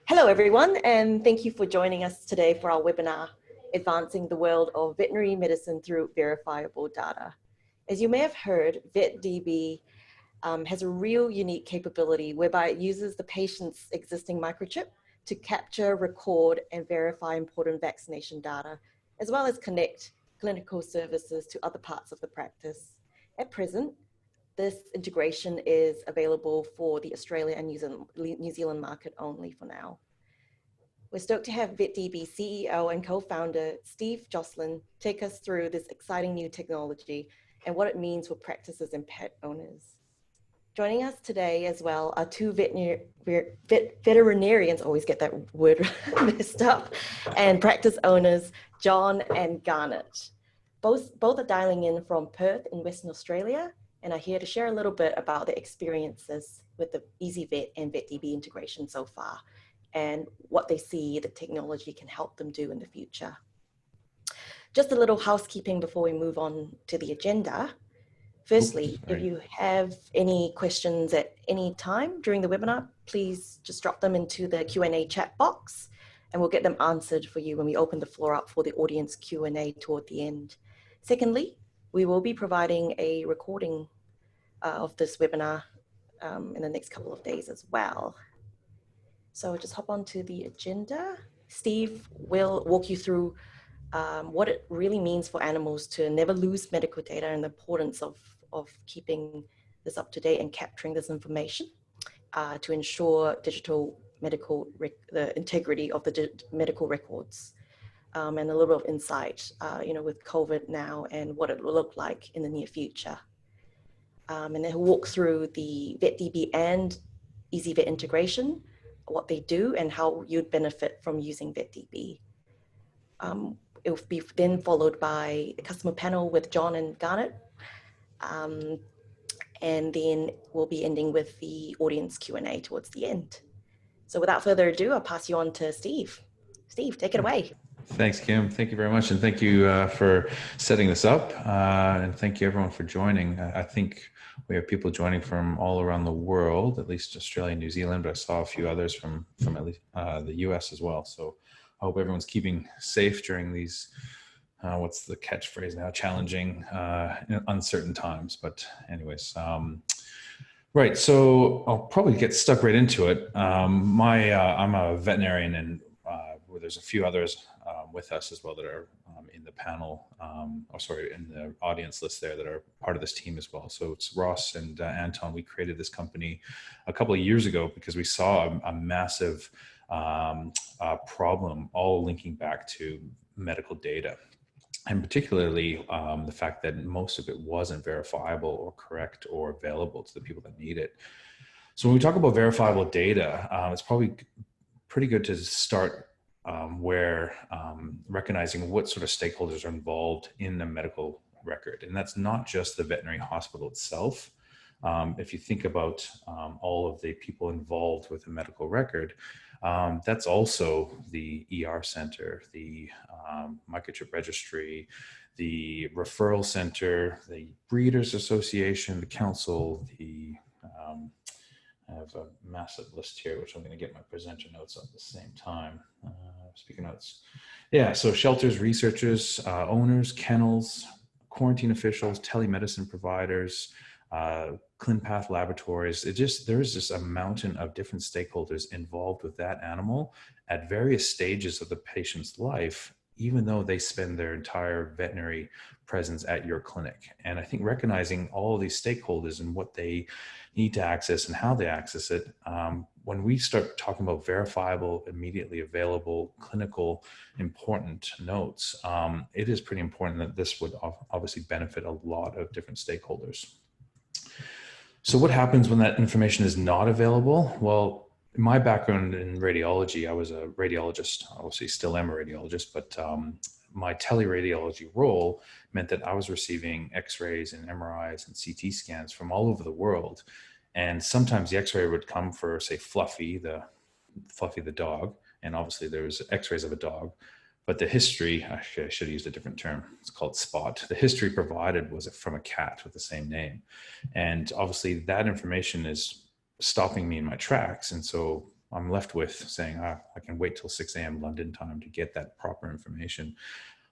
Hello everyone, and thank you for joining us today for our webinar, Advancing the World of Veterinary Medicine Through Verifiable Data. As you may have heard, VetDB has a real unique capability whereby it uses the patient's existing microchip to capture, record, and verify important vaccination data, as well as connect clinical services to other parts of the practice. At present, this integration is available for the Australia and New Zealand market only for now. We're stoked to have VetDB CEO and co-founder Steve Jocelyn take us through this exciting new technology and what it means for practices and pet owners. Joining us today as well are two veterinarians, always get that word messed up, and practice owners, John and Garnett. Both are dialing in from Perth in Western Australia and are here to share a little bit about their experiences with the ezyVet and VetDB integration so far, and what they see the technology can help them do in the future. Just a little housekeeping before we move on to the agenda. Firstly, if you have any questions at any time during the webinar, please just drop them into the Q&A chat box and we'll get them answered for you when we open the floor up for the audience Q&A toward the end. Secondly, we will be providing a recording of this webinar in the next couple of days as well. So just hop onto the agenda. Steve will walk you through what it really means for animals to never lose medical data and the importance of keeping this up to date and capturing this information to ensure the integrity of the medical records, and a little bit of insight, with COVID now and what it will look like in the near future. And then he'll walk through the VetDB and ezyVet integration, what they do and how you'd benefit from using VetDB. It will be then followed by a customer panel with John and Garnett. And then we'll be ending with the audience Q&A towards the end. So without further ado, I'll pass you on to Steve. Steve, take it away. Thanks, Kim. Thank you very much. And thank you for setting this up. And thank you everyone for joining. I think we have people joining from all around the world, at least Australia and New Zealand, but I saw a few others from at least the US as well. So I hope everyone's keeping safe during these, what's the catchphrase now, challenging, uncertain times. But anyways, right. So I'll probably get stuck right into it. I'm a veterinarian, and there's a few others with us as well that are in the panel, in the audience list there that are part of this team as well. So it's Ross and Anton. We created this company a couple of years ago because we saw a massive problem all linking back to medical data. And particularly the fact that most of it wasn't verifiable or correct or available to the people that need it. So when we talk about verifiable data, it's probably pretty good to start recognizing what sort of stakeholders are involved in the medical record. And that's not just the veterinary hospital itself. If you think about all of the people involved with the medical record, that's also the ER center, the microchip registry, the referral center, the breeders association, the council, I have a massive list here, which I'm going to get my presenter notes up at the same time. Speaker notes. Yeah, so shelters, researchers, owners, kennels, quarantine officials, telemedicine providers, ClinPath laboratories. There is just a mountain of different stakeholders involved with that animal at various stages of the patient's life, even though they spend their entire veterinary presence at your clinic. And I think recognizing all of these stakeholders and what they need to access and how they access it, when we start talking about verifiable, immediately available, clinical, important notes, it is pretty important that this would obviously benefit a lot of different stakeholders. So what happens when that information is not available? Well, in my background in radiology, I was a radiologist, obviously still am a radiologist, but my teleradiology role meant that I was receiving x-rays and MRIs and CT scans from all over the world. And sometimes the x-ray would come for, say, Fluffy the dog. And obviously there was x-rays of a dog, but the history, actually I should have used a different term. It's called Spot. The history provided was from a cat with the same name. And obviously that information is stopping me in my tracks. And so I'm left with saying, I can wait till 6 a.m. London time to get that proper information.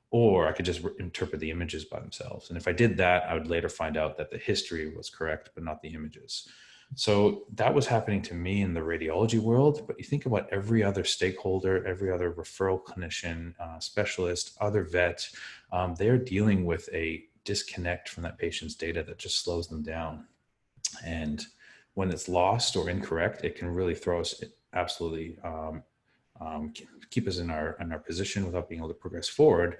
Or I could just interpret the images by themselves. And if I did that, I would later find out that the history was correct, but not the images. So that was happening to me in the radiology world. But you think about every other stakeholder, every other referral clinician, specialist, other vet, they're dealing with a disconnect from that patient's data that just slows them down. And when it's lost or incorrect, it can really throw us absolutely, keep us in our position without being able to progress forward.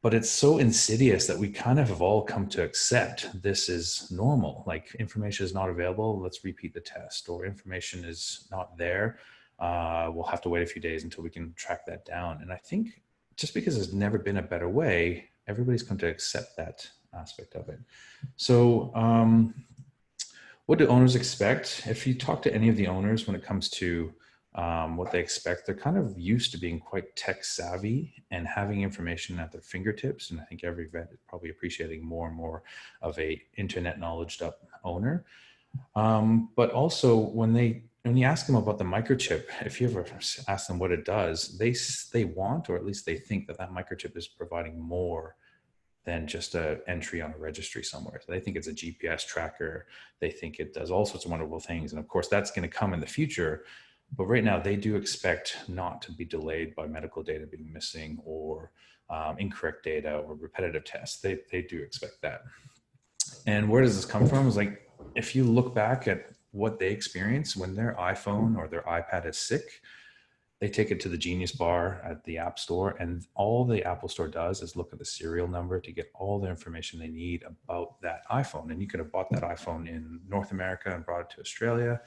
But it's so insidious that we kind of have all come to accept this is normal. Like, information is not available, let's repeat the test, or information is not there, we'll have to wait a few days until we can track that down. And I think just because there's never been a better way, everybody's come to accept that aspect of it. So what do owners expect? If you talk to any of the owners when it comes to what they expect, they're kind of used to being quite tech savvy and having information at their fingertips. And I think every vet is probably appreciating more and more of a internet knowledge up owner. But also when you ask them about the microchip, if you ever ask them what it does, they want, or at least they think that microchip is providing more than just an entry on a registry somewhere. So they think it's a GPS tracker. They think it does all sorts of wonderful things. And of course, that's going to come in the future. But right now, they do expect not to be delayed by medical data being missing, or incorrect data, or repetitive tests. They do expect that. And where does this come from? Is like, if you look back at what they experience when their iPhone or their iPad is sick, they take it to the Genius Bar at the App Store, and all the Apple Store does is look at the serial number to get all the information they need about that iPhone. And you could have bought that iPhone in North America and brought it to Australia,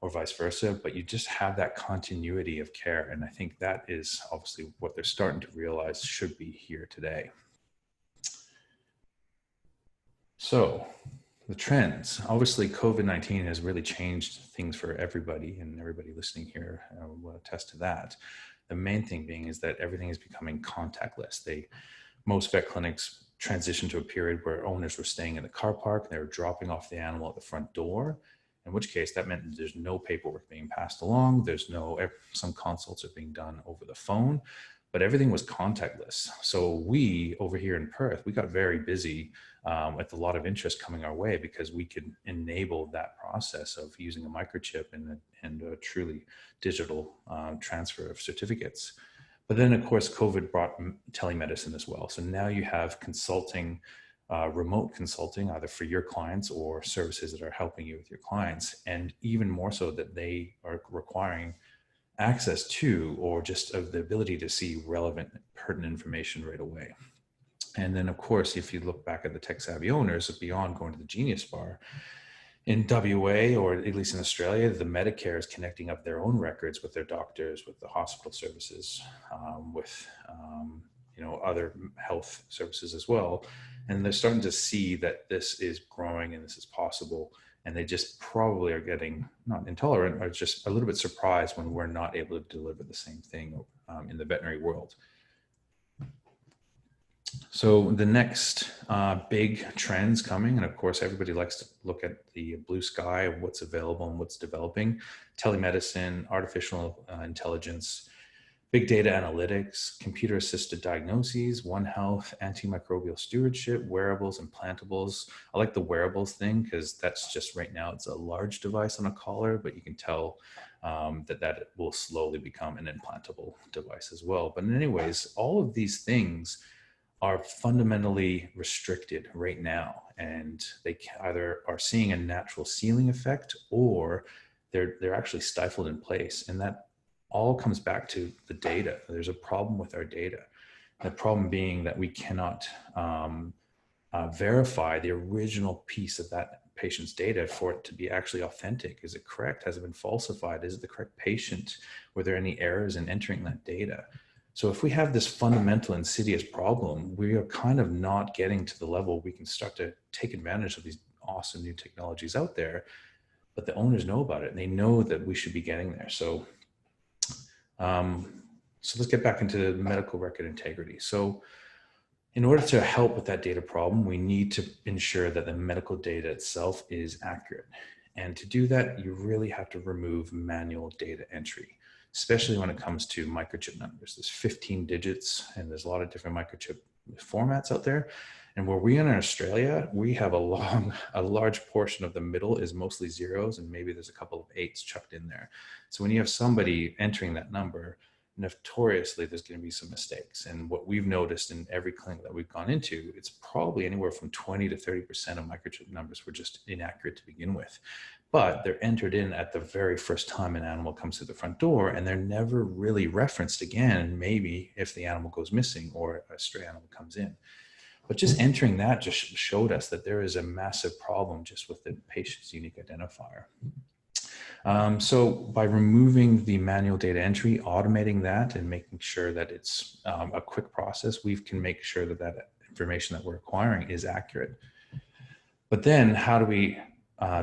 or vice versa, but you just have that continuity of care. And I think that is obviously what they're starting to realize should be here today. So the trends, obviously COVID-19 has really changed things for everybody, and everybody listening here will attest to that. The main thing being is that everything is becoming contactless. Most vet clinics transitioned to a period where owners were staying in the car park, they were dropping off the animal at the front door, in which case that meant there's no paperwork being passed along. Some consults are being done over the phone, but everything was contactless. So we over here in Perth, we got very busy with a lot of interest coming our way, because we could enable that process of using a microchip and a truly digital transfer of certificates. But then of course, COVID brought telemedicine as well. So now you have consulting, remote consulting, either for your clients or services that are helping you with your clients. And even more so that they are requiring access to, or just of the ability to see relevant, pertinent information right away. And then of course, if you look back at the tech savvy owners, beyond going to the Genius Bar, in WA, or at least in Australia, the Medicare is connecting up their own records with their doctors, with the hospital services, with other health services as well. And they're starting to see that this is growing and this is possible. And they just probably are getting not intolerant, or just a little bit surprised when we're not able to deliver the same thing in the veterinary world. So the next big trends coming, and of course, everybody likes to look at the blue sky of what's available and what's developing: telemedicine, artificial intelligence, big data analytics, computer-assisted diagnoses, One Health, antimicrobial stewardship, wearables, implantables. I like the wearables thing because that's just right now, it's a large device on a collar, but you can tell that it will slowly become an implantable device as well. But anyways, all of these things are fundamentally restricted right now, and they either are seeing a natural ceiling effect, or they're actually stifled in place. And that all comes back to the data. There's a problem with our data. The problem being that we cannot verify the original piece of that patient's data for it to be actually authentic. Is it correct? Has it been falsified? Is it the correct patient? Were there any errors in entering that data? So if we have this fundamental insidious problem, we are kind of not getting to the level we can start to take advantage of these awesome new technologies out there, but the owners know about it and they know that we should be getting there. So let's get back into medical record integrity. So in order to help with that data problem, we need to ensure that the medical data itself is accurate. And to do that, you really have to remove manual data entry, especially when it comes to microchip numbers. There's 15 digits and there's a lot of different microchip formats out there. And where we are in Australia, we have a large portion of the middle is mostly zeros, and maybe there's a couple of eights chucked in there. So when you have somebody entering that number, notoriously there's going to be some mistakes. And what we've noticed in every clinic that we've gone into, it's probably anywhere from 20 to 30% of microchip numbers were just inaccurate to begin with. But they're entered in at the very first time an animal comes through the front door, and they're never really referenced again, maybe if the animal goes missing or a stray animal comes in. But just entering that just showed us that there is a massive problem just with the patient's unique identifier. So by removing the manual data entry, automating that, and making sure that it's a quick process, we can make sure that that information that we're acquiring is accurate. But then how do we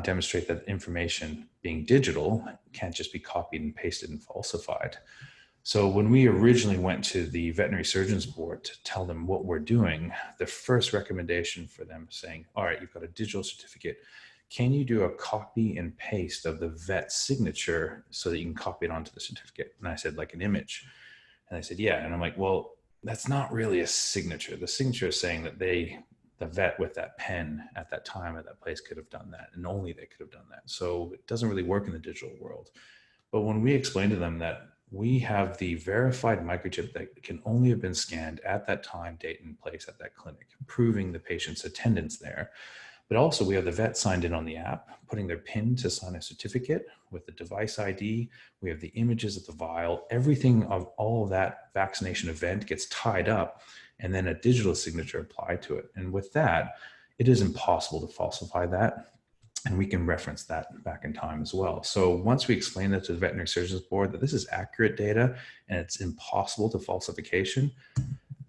demonstrate that information being digital can't just be copied and pasted and falsified? So when we originally went to the Veterinary Surgeons Board to tell them what we're doing, the first recommendation for them saying, all right, you've got a digital certificate. Can you do a copy and paste of the vet signature so that you can copy it onto the certificate? And I said, like an image. And they said, yeah. And I'm like, well, that's not really a signature. The signature is saying that the vet with that pen at that time at that place could have done that, and only they could have done that. So it doesn't really work in the digital world. But when we explained to them that we have the verified microchip that can only have been scanned at that time, date, and place at that clinic, proving the patient's attendance there. But also we have the vet signed in on the app, putting their PIN to sign a certificate with the device ID. We have the images of the vial. Everything of all of that vaccination event gets tied up, and then a digital signature applied to it. And with that, it is impossible to falsify that. And we can reference that back in time as well. So once we explain that to the Veterinary Surgeons Board, that this is accurate data and it's impossible to falsification,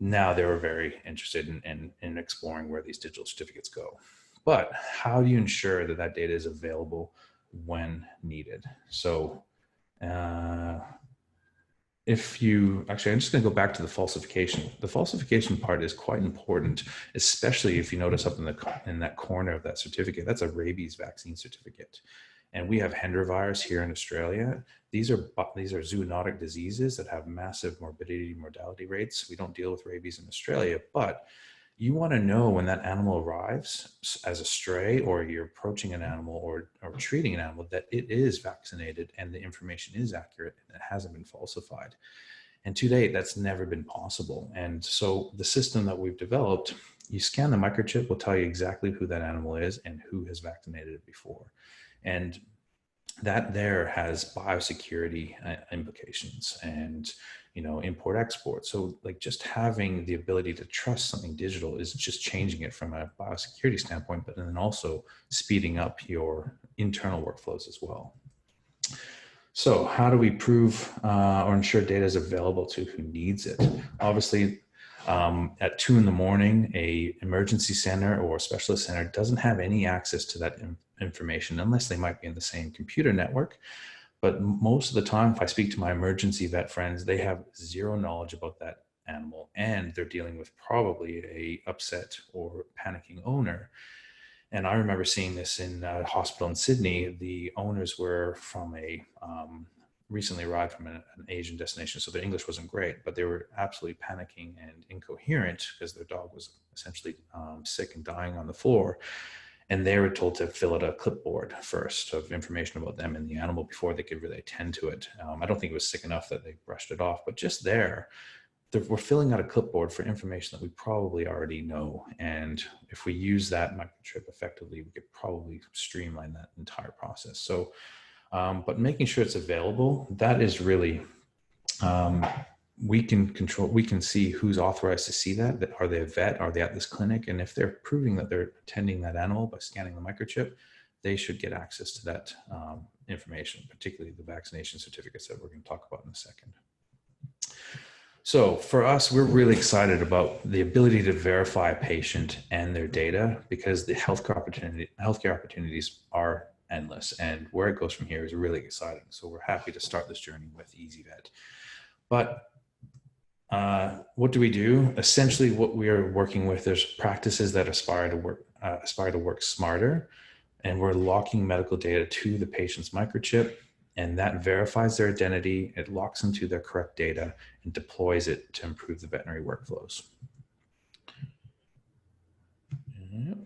now they were very interested in exploring where these digital certificates go. But how do you ensure that that data is available when needed? So I'm just going to go back to the falsification. The falsification part is quite important, especially if you notice up in that corner of that certificate, that's a rabies vaccine certificate. And we have Hendra virus here in Australia. These are zoonotic diseases that have massive morbidity, mortality rates. We don't deal with rabies in Australia, but you want to know when that animal arrives as a stray, or you're approaching an animal or treating an animal, that it is vaccinated and the information is accurate and it hasn't been falsified. And to date, that's never been possible. And so the system that we've developed, you scan the microchip, will tell you exactly who that animal is and who has vaccinated it before. And that there has biosecurity implications and, import export. So like just having the ability to trust something digital is just changing it from a biosecurity standpoint, but then also speeding up your internal workflows as well. So how do we prove or ensure data is available to who needs it? Obviously, at 2 in the morning, a emergency center or specialist center doesn't have any access to that information unless they might be in the same computer network. But most of the time, if I speak to my emergency vet friends, they have zero knowledge about that animal, and they're dealing with probably a upset or panicking owner. And I remember seeing this in a hospital in Sydney. The owners were from recently arrived from an Asian destination, so their English wasn't great, but they were absolutely panicking and incoherent because their dog was essentially sick and dying on the floor. And they were told to fill out a clipboard first of information about them and the animal before they could really attend to it. I don't think it was sick enough that they brushed it off, but just we're filling out a clipboard for information that we probably already know. And if we use that microchip effectively, we could probably streamline that entire process. So, but making sure it's available, that is really, we can see who's authorized to see that. Are they a vet? Are they at this clinic? And if they're proving that they're attending that animal by scanning the microchip, they should get access to that information, particularly the vaccination certificates that we're going to talk about in a second. So for us, we're really excited about the ability to verify a patient and their data, because the healthcare opportunities are endless, and where it goes from here is really exciting. So we're happy to start this journey with ezyVet. But what do we do? Essentially, what we are working with is practices that aspire to work smarter, and we're locking medical data to the patient's microchip, and that verifies their identity. It locks into their correct data and deploys it to improve the veterinary workflows. Yep.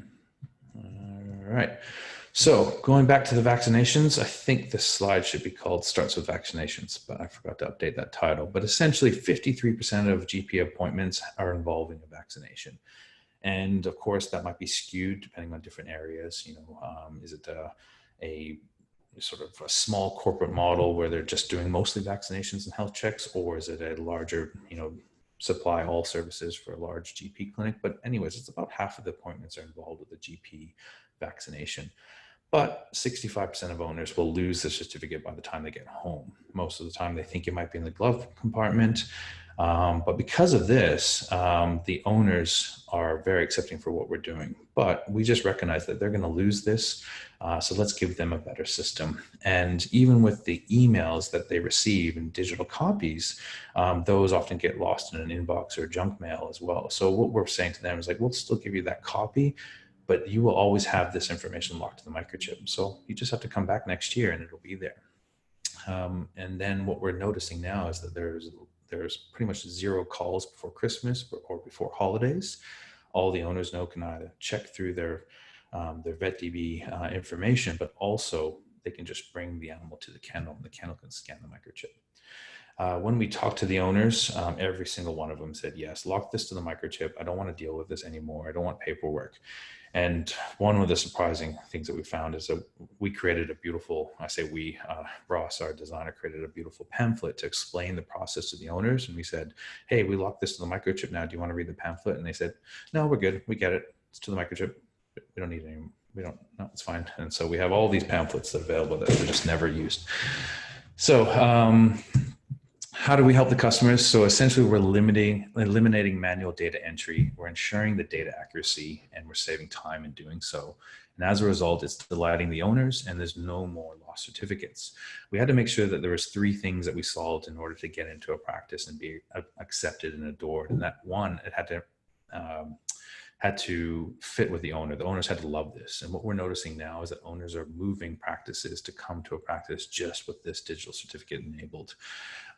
All right. So going back to the vaccinations, I think this slide should be called Starts with Vaccinations, but I forgot to update that title. But essentially 53% of GP appointments are involving a vaccination. And of course that might be skewed depending on different areas. Is it a sort of a small corporate model where they're just doing mostly vaccinations and health checks, or is it a larger, supply all services for a large GP clinic? But anyways, it's about half of the appointments are involved with the GP vaccination. But 65% of owners will lose the certificate by the time they get home. Most of the time they think it might be in the glove compartment. But because of this, the owners are very accepting for what we're doing. But we just recognize that they're going to lose this. So let's give them a better system. And even with the emails that they receive in digital copies, those often get lost in an inbox or junk mail as well. So what we're saying to them is like, we'll still give you that copy, but you will always have this information locked to the microchip. So you just have to come back next year and it'll be there. And then what we're noticing now is that there's pretty much 0 calls before Christmas or before holidays. All the owners know can either check through their VetDB information, but also they can just bring the animal to the kennel and the kennel can scan the microchip. When we talked to the owners, every single one of them said, yes, lock this to the microchip. I don't want to deal with this anymore. I don't want paperwork. And one of the surprising things that we found is that we created a beautiful, I say we, Ross, our designer, created a beautiful pamphlet to explain the process to the owners. And we said, hey, we locked this to the microchip now. Do you want to read the pamphlet? And they said, no, we're good. We get it. It's to the microchip. We don't need any, no, it's fine. And so we have all these pamphlets that are available that are just never used. So how do we help the customers? So essentially we're eliminating manual data entry. We're ensuring the data accuracy and we're saving time in doing so. And as a result, it's delighting the owners and there's no more lost certificates. We had to make sure that there was 3 things that we solved in order to get into a practice and be accepted and adored. And that one, it had to fit with the owner. The owners had to love this. And what we're noticing now is that owners are moving practices to come to a practice just with this digital certificate enabled.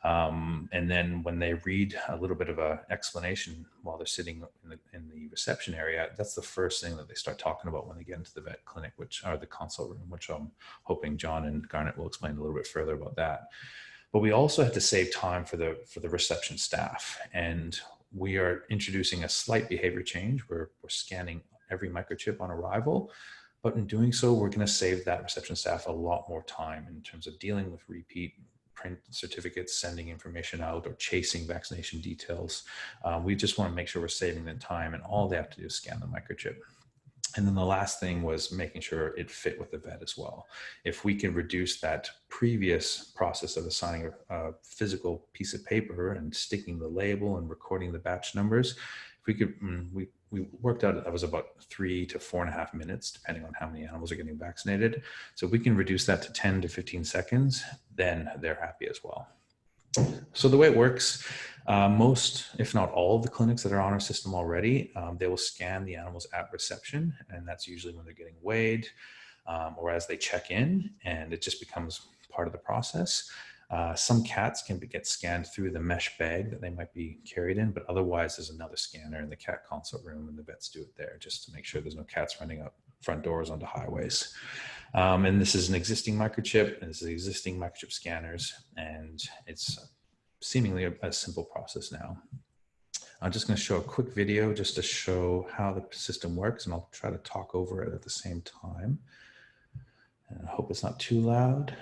And then when they read a little bit of an explanation while they're sitting in the reception area, that's the first thing that they start talking about when they get into the vet clinic, which are the consult room, which I'm hoping John and Garnett will explain a little bit further about that. But we also had to save time for the reception staff. And we are introducing a slight behavior change where we're scanning every microchip on arrival. But in doing so, we're going to save that reception staff a lot more time in terms of dealing with repeat print certificates, sending information out, or chasing vaccination details. We just want to make sure we're saving them time, and all they have to do is scan the microchip. And then the last thing was making sure it fit with the vet as well. If we can reduce that previous process of assigning a physical piece of paper and sticking the label and recording the batch numbers, if we could, we worked out that was about 3 to 4.5 minutes, depending on how many animals are getting vaccinated. So if we can reduce that to 10 to 15 seconds, then they're happy as well. So the way it works, most, if not all of the clinics that are on our system already, they will scan the animals at reception. And that's usually when they're getting weighed or as they check in, and it just becomes part of the process. Some cats can get scanned through the mesh bag that they might be carried in, but otherwise there's another scanner in the cat consult room and the vets do it there just to make sure there's no cats running up front doors onto highways. And this is an existing microchip, and this is existing microchip scanners, and it's seemingly a simple process now. I'm just going to show a quick video just to show how the system works, and I'll try to talk over it at the same time. And I hope it's not too loud.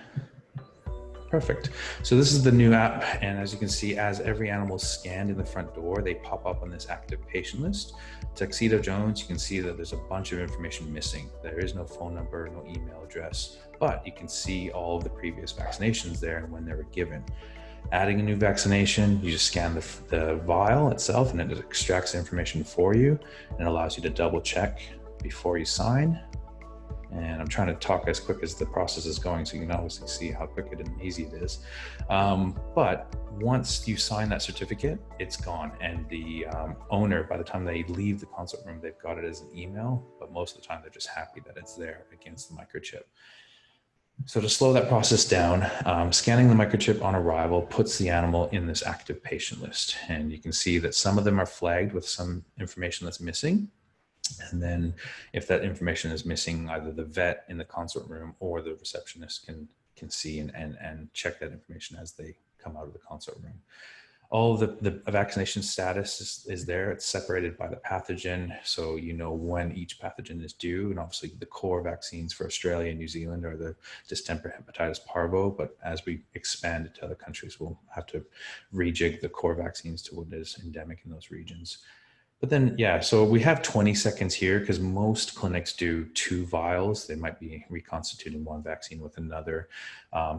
Perfect. So this is the new app, and as you can see, as every animal is scanned in the front door, they pop up on this active patient list. Tuxedo Jones, you can see that there's a bunch of information missing. There is no phone number, no email address, but you can see all of the previous vaccinations there and when they were given. Adding a new vaccination, you just scan the vial itself and it extracts the information for you and allows you to double check before you sign. And I'm trying to talk as quick as the process is going, so you can obviously see how quick and easy it is. But once you sign that certificate, it's gone. And the owner, by the time they leave the consult room, they've got it as an email, but most of the time they're just happy that it's there against the microchip. So to slow that process down, scanning the microchip on arrival puts the animal in this active patient list. And you can see that some of them are flagged with some information that's missing. And then if that information is missing, either the vet in the consult room or the receptionist can see and check that information as they come out of the consult room. All the vaccination status is there. It's separated by the pathogen, so you know when each pathogen is due. And obviously the core vaccines for Australia and New Zealand are the distemper, hepatitis, parvo. But as we expand it to other countries, we'll have to rejig the core vaccines to what is endemic in those regions. But then, yeah, so we have 20 seconds here because most clinics do 2 vials. They might be reconstituting one vaccine with another.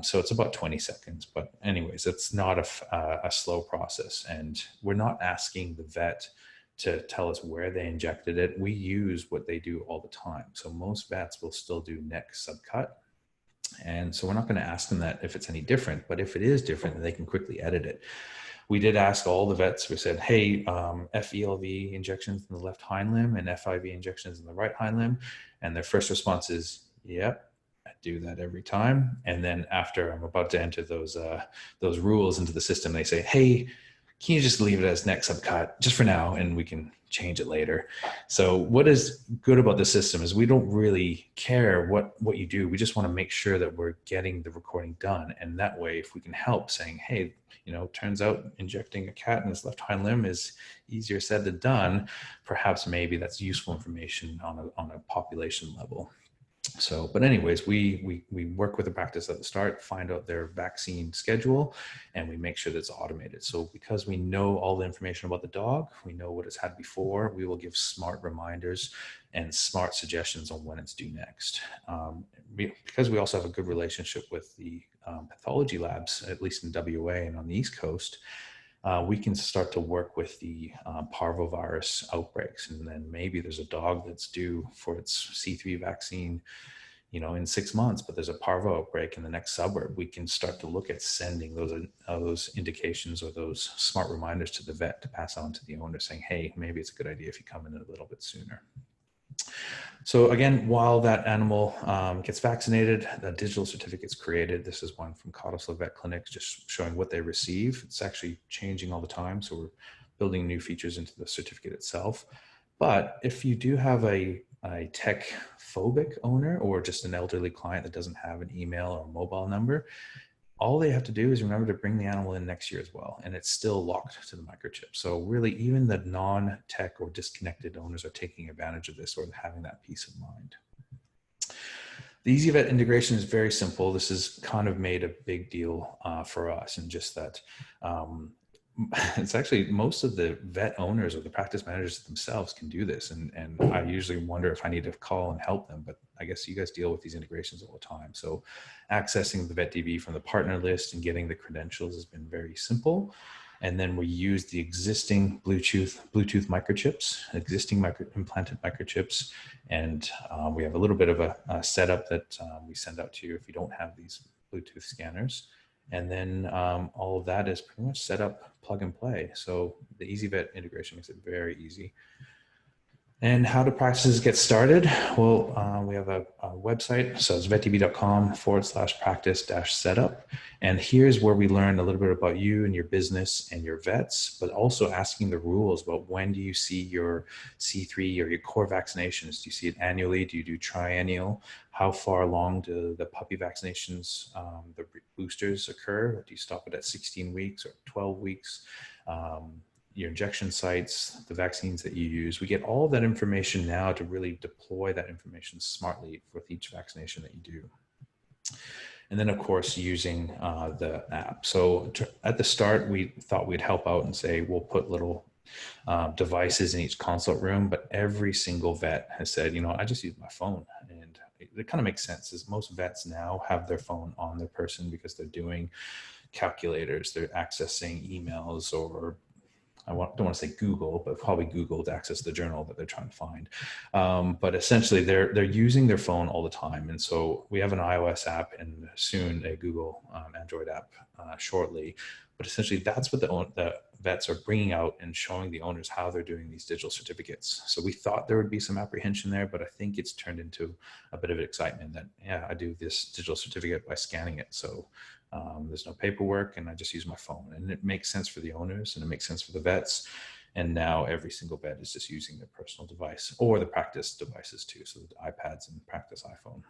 So it's about 20 seconds. But anyways, it's not a slow process. And we're not asking the vet to tell us where they injected it. We use what they do all the time. So most vets will still do neck subcut. And so we're not going to ask them that if it's any different. But if it is different, then they can quickly edit it. We did ask all the vets, we said, hey, FELV injections in the left hind limb and FIV injections in the right hind limb. And their first response is, yep, I do that every time. And then after I'm about to enter those rules into the system, they say, hey, can you just leave it as neck subcut just for now and we can change it later. So what is good about the system is we don't really care what you do. We just want to make sure that we're getting the recording done. And that way, if we can help saying, hey, turns out injecting a cat in his left hind limb is easier said than done, perhaps maybe that's useful information on a population level. So, but anyways, we work with the practice at the start, find out their vaccine schedule, and we make sure that it's automated. So because we know all the information about the dog, we know what it's had before, we will give smart reminders and smart suggestions on when it's due next. Because we also have a good relationship with the pathology labs, at least in WA and on the East Coast, we can start to work with the parvovirus outbreaks. And then maybe there's a dog that's due for its C3 vaccine, in 6 months, but there's a parvo outbreak in the next suburb. We can start to look at sending those indications or those smart reminders to the vet to pass on to the owner saying, hey, maybe it's a good idea if you come in a little bit sooner. So again, while that animal gets vaccinated, the digital certificate's created. This is one from Cottesloe Vet Clinic, just showing what they receive. It's actually changing all the time. So we're building new features into the certificate itself. But if you do have a tech phobic owner or just an elderly client that doesn't have an email or mobile number, all they have to do is remember to bring the animal in next year as well. And it's still locked to the microchip. So really, even the non-tech or disconnected owners are taking advantage of this or having that peace of mind. The ezyVet integration is very simple. This has kind of made a big deal for us, and just that it's actually most of the vet owners or the practice managers themselves can do this. And I usually wonder if I need to call and help them, but I guess you guys deal with these integrations all the time. So accessing the VetDB from the partner list and getting the credentials has been very simple. And then we use the existing Bluetooth microchips, implanted microchips. And we have a little bit of a setup that we send out to you if you don't have these Bluetooth scanners. And then all of that is pretty much set up, plug and play. So the ezyVet integration makes it very easy. And how do practices get started? Well, we have a website. So it's vetdb.com/practice-setup. And here's where we learn a little bit about you and your business and your vets, but also asking the rules about when do you see your C3 or your core vaccinations? Do you see it annually? Do you do triennial? How far along do the puppy vaccinations, the boosters occur? Do you stop it at 16 weeks or 12 weeks? Your injection sites, the vaccines that you use. We get all of that information now to really deploy that information smartly with each vaccination that you do. And then of course, using the app. So at the start, we thought we'd help out and say, we'll put little devices in each consult room, but every single vet has said, I just use my phone. And it kind of makes sense, as most vets now have their phone on their person because they're doing calculators, they're accessing emails or don't want to say Google, but probably Google to access the journal that they're trying to find. But essentially they're using their phone all the time. And so we have an iOS app and soon a Google Android app shortly. But essentially that's what the vets are bringing out and showing the owners how they're doing these digital certificates. So we thought there would be some apprehension there, but I think it's turned into a bit of excitement that, yeah, I do this digital certificate by scanning it. So there's no paperwork and I just use my phone, and it makes sense for the owners and it makes sense for the vets. And now every single vet is just using their personal device or the practice devices too. So the iPads and practice iPhone.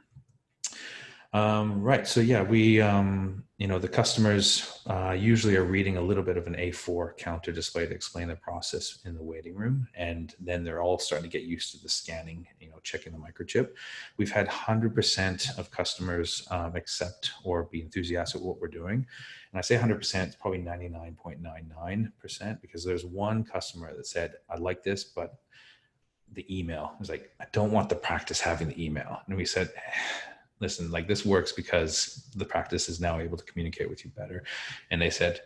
Right. So yeah, we, the customers usually are reading a little bit of an A4 counter display to explain the process in the waiting room. And then they're all starting to get used to the scanning, checking the microchip. We've had 100% of customers accept or be enthusiastic with what we're doing. And I say 100%, it's probably 99.99%, because there's one customer that said, I like this, but the email, I was like, I don't want the practice having the email. And we said, listen, like this works because the practice is now able to communicate with you better. And they said,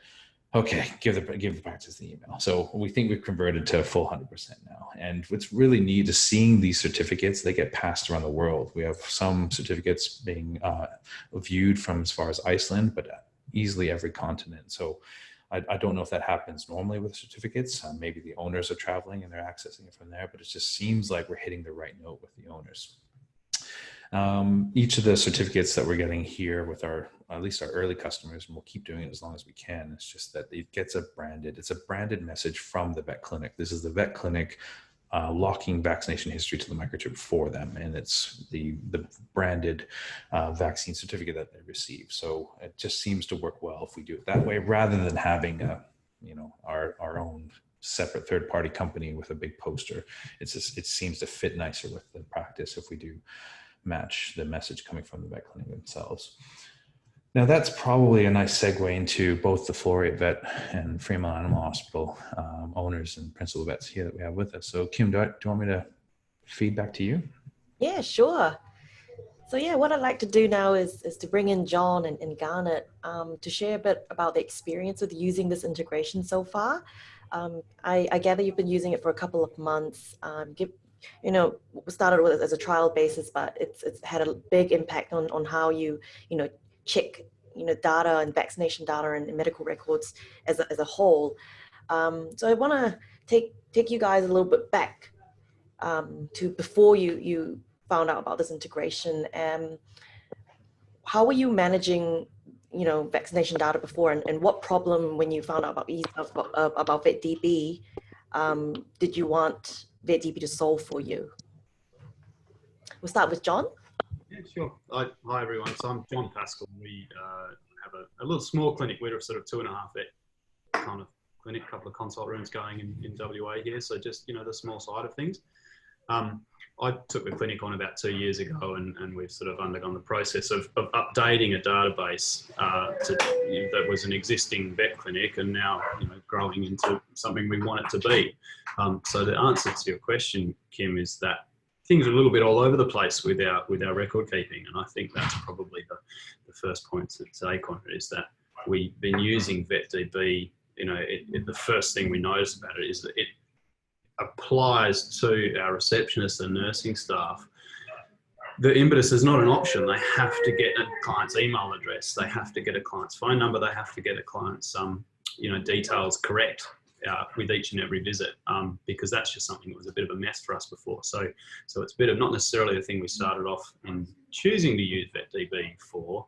okay, give the practice the email. So we think we've converted to a full 100% now. And what's really neat is seeing these certificates, they get passed around the world. We have some certificates being viewed from as far as Iceland, but easily every continent. So I don't know if that happens normally with certificates. Maybe the owners are traveling and they're accessing it from there, but it just seems like we're hitting the right note with the owners. Each of the certificates that we're getting here with at least our early customers, and we'll keep doing it as long as we can, it's just that it gets it's a branded message from the vet clinic. This is the vet clinic locking vaccination history to the microchip for them. And it's the branded vaccine certificate that they receive. So it just seems to work well if we do it that way, rather than having our own separate third-party company with a big poster. It seems to fit nicer with the practice if we do match the message coming from the vet clinic themselves. Now that's probably a nice segue into both the Floriate Vet and Fremont Animal Hospital owners and principal vets here that we have with us. So Kim, do you want me to feed back to you? Yeah, sure. So yeah, what I'd like to do now is to bring in John and Garnett to share a bit about the experience with using this integration so far. I gather you've been using it for a couple of months. We started with it as a trial basis, but it's had a big impact on how you check data and vaccination data and medical records as a whole. So I want to take you guys a little bit back to before you found out about this integration. How were you managing vaccination data before, and what problem, when you found out about VetDB, did you want VetDB to solve for you? We'll start with John. Yeah, sure. Hi everyone. So I'm John Pascal. We have a little small clinic. We're a sort of 2.5 vet kind of clinic, couple of consult rooms going in WA here. So just the small side of things. I took the clinic on about 2 years ago, and we've sort of undergone the process of updating a database that was an existing vet clinic, and now growing into something we want it to be. So the answer to your question, Kim, is that things are a little bit all over the place with our record keeping, and I think that's probably the first point to take on it, is that we've been using VetDB. The first thing we notice about it is that it applies to our receptionists and nursing staff. The impetus is not an option. They have to get a client's email address. They have to get a client's phone number. They have to get a client's details correct with each and every visit, because that's just something that was a bit of a mess for us before. So it's a bit of not necessarily the thing we started off in choosing to use VetDB for,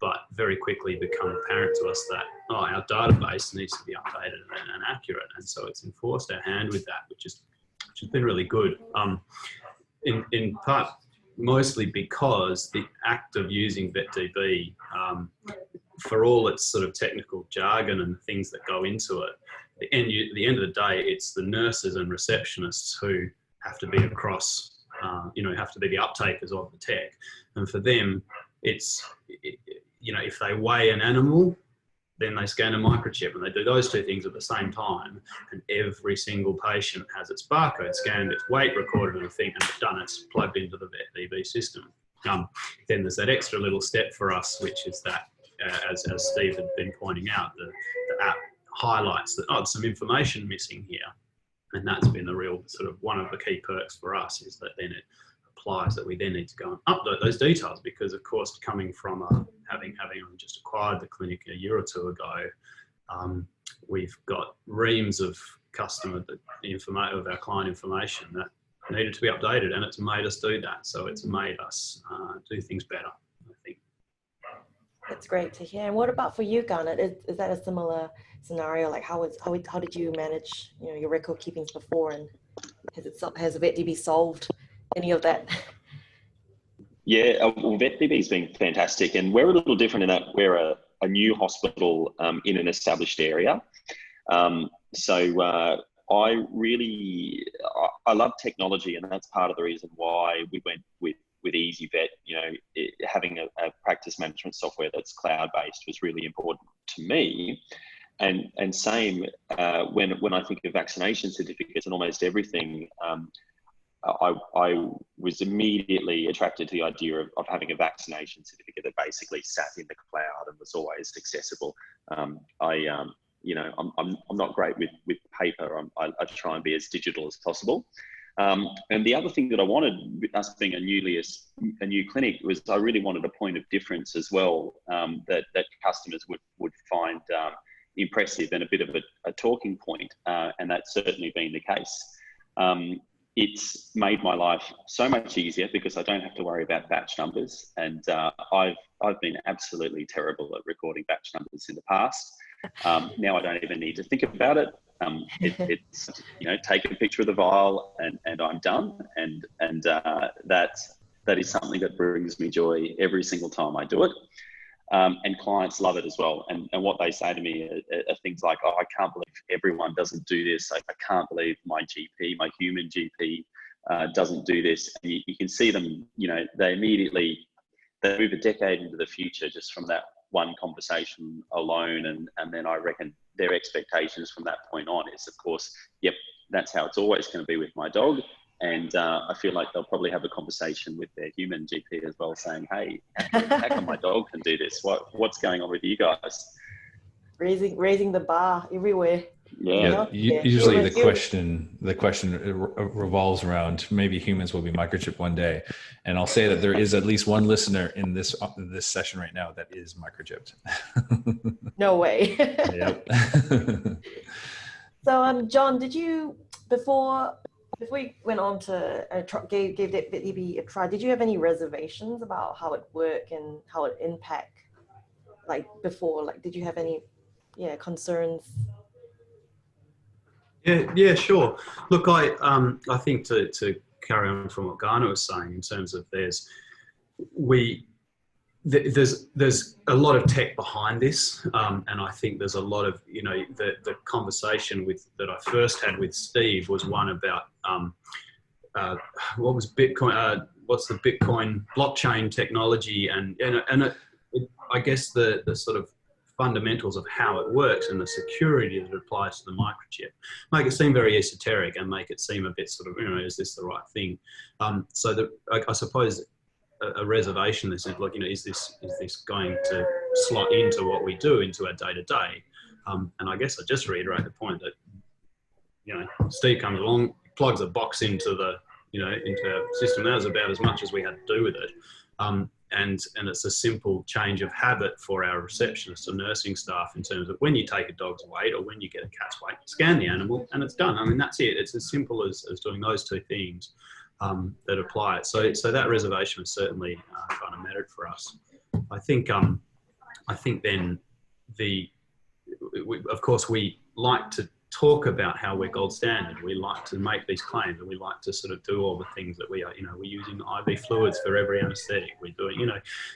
but very quickly become apparent to us that our database needs to be updated and accurate, and so it's enforced our hand with that, which has been really good. In part, mostly because the act of using VetDB, for all its sort of technical jargon and things that go into it, at the end of the day, it's the nurses and receptionists who have to be across, have to be the uptakers of the tech, and for them, if they weigh an animal, then they scan a microchip, and they do those two things at the same time. And every single patient has its barcode scanned, its weight recorded, and it's plugged into the VetDB system. Then there's that extra little step for us, which is that, as Steve had been pointing out, the app highlights that, oh, there's some information missing here. And that's been the real sort of one of the key perks for us, is that then it applies that we then need to go and update those details, because of course, coming from having just acquired the clinic a year or two ago, we've got reams of of our client information that needed to be updated, and it's made us do that. So it's made us do things better, I think. That's great to hear. And what about for you, Garnett? Is that a similar scenario? Like how did you manage, your record keepings before, and has VetDB solved any of that? Yeah, well, VetDB's been fantastic, and we're a little different in that we're a new hospital in an established area. I love technology, and that's part of the reason why we went with ezyVet. Having a practice management software that's cloud-based was really important to me. And same when I think of vaccination certificates and almost everything, I was immediately attracted to the idea of having a vaccination certificate that basically sat in the cloud and was always accessible. I'm not great with paper. I try and be as digital as possible. And the other thing that I wanted, us being a new clinic, was I really wanted a point of difference as well, that customers would find impressive and a bit of a talking point, and that's certainly been the case. It's made my life so much easier because I don't have to worry about batch numbers, and I've been absolutely terrible at recording batch numbers in the past. Now I don't even need to think about it. It's take a picture of the vial and I'm done, and that is something that brings me joy every single time I do it. And clients love it as well. And what they say to me are things like, oh, I can't believe everyone doesn't do this. I can't believe my GP, my human GP doesn't do this. And you can see them, they move a decade into the future just from that one conversation alone. And then I reckon their expectations from that point on is, of course, yep, that's how it's always going to be with my dog. And I feel like they'll probably have a conversation with their human GP as well, saying, hey, how come my dog can do this? What's going on with you guys? Raising the bar everywhere. Yeah. Usually the question revolves around maybe humans will be microchipped one day. And I'll say that there is at least one listener in this session right now that is microchipped. No way. Yep. So, John, did you, before we went on to gave VetDB a try, did you have any reservations about how it worked and how it impact, before? Did you have any concerns? Yeah, sure. Look, I think to carry on from what Garnett was saying in terms of there's a lot of tech behind this, and I think there's a lot of the conversation that I first had with Steve was one about what was Bitcoin, what's the Bitcoin blockchain technology, and I guess the sort of fundamentals of how it works and the security that applies to the microchip make it seem very esoteric and make it seem a bit sort of, is this the right thing? So I suppose a reservation that says, look, is this going to slot into what we do, into our day to day? And I guess I just reiterate the point that, Steve comes along, plugs a box into into our system. That was about as much as we had to do with it. And it's a simple change of habit for our receptionists and nursing staff in terms of when you take a dog's weight or when you get a cat's weight, scan the animal and it's done. I mean, that's it. It's as simple as doing those two things that apply it. So that reservation was certainly kind of mattered for us. I think then of course we like to talk about how we're gold standard. We like to make these claims, and we like to sort of do all the things that we are, we're using IV fluids for every anesthetic. We're doing,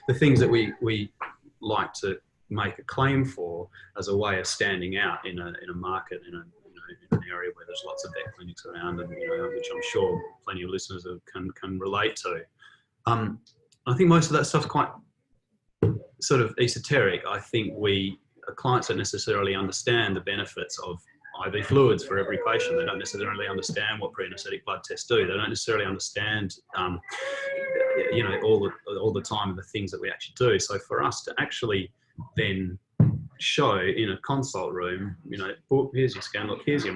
the things that we like to make a claim for as a way of standing out in a market, in an area where there's lots of vet clinics around, and which I'm sure plenty of listeners can relate to. I think most of that stuff's quite sort of esoteric. I think clients don't necessarily understand the benefits of IV fluids for every patient. They don't necessarily understand what pre-anesthetic blood tests do. They don't necessarily understand, all the time the things that we actually do. So for us to actually then show in a consult room, "Book, here's your scan, look, here's your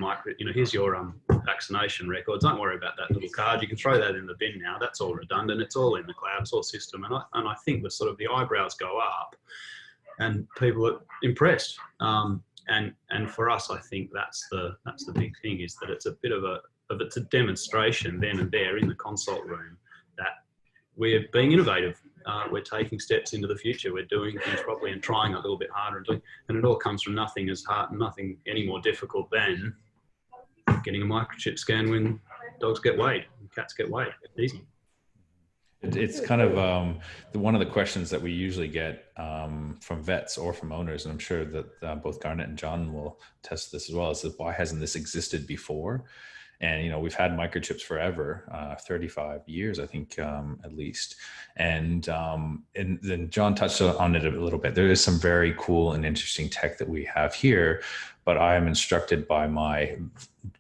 here's your vaccination record. Don't worry about that little card. You can throw that in the bin now. That's all redundant. It's all in the cloud, it's all system." And I think the eyebrows go up, and people are impressed. And for us, I think that's the big thing, is that it's a bit of it's a demonstration then and there in the consult room that we're being innovative. We're taking steps into the future. We're doing things properly and trying a little bit harder, and it all comes from nothing as hard and nothing any more difficult than getting a microchip scan when dogs get weighed and cats get weighed. It's easy. It's kind of one of the questions that we usually get from vets or from owners, and I'm sure that both Garnett and John will test this as well, is that why hasn't this existed before? And, we've had microchips forever, 35 years, I think, at least. And then John touched on it a little bit. There is some very cool and interesting tech that we have here, but I am instructed by my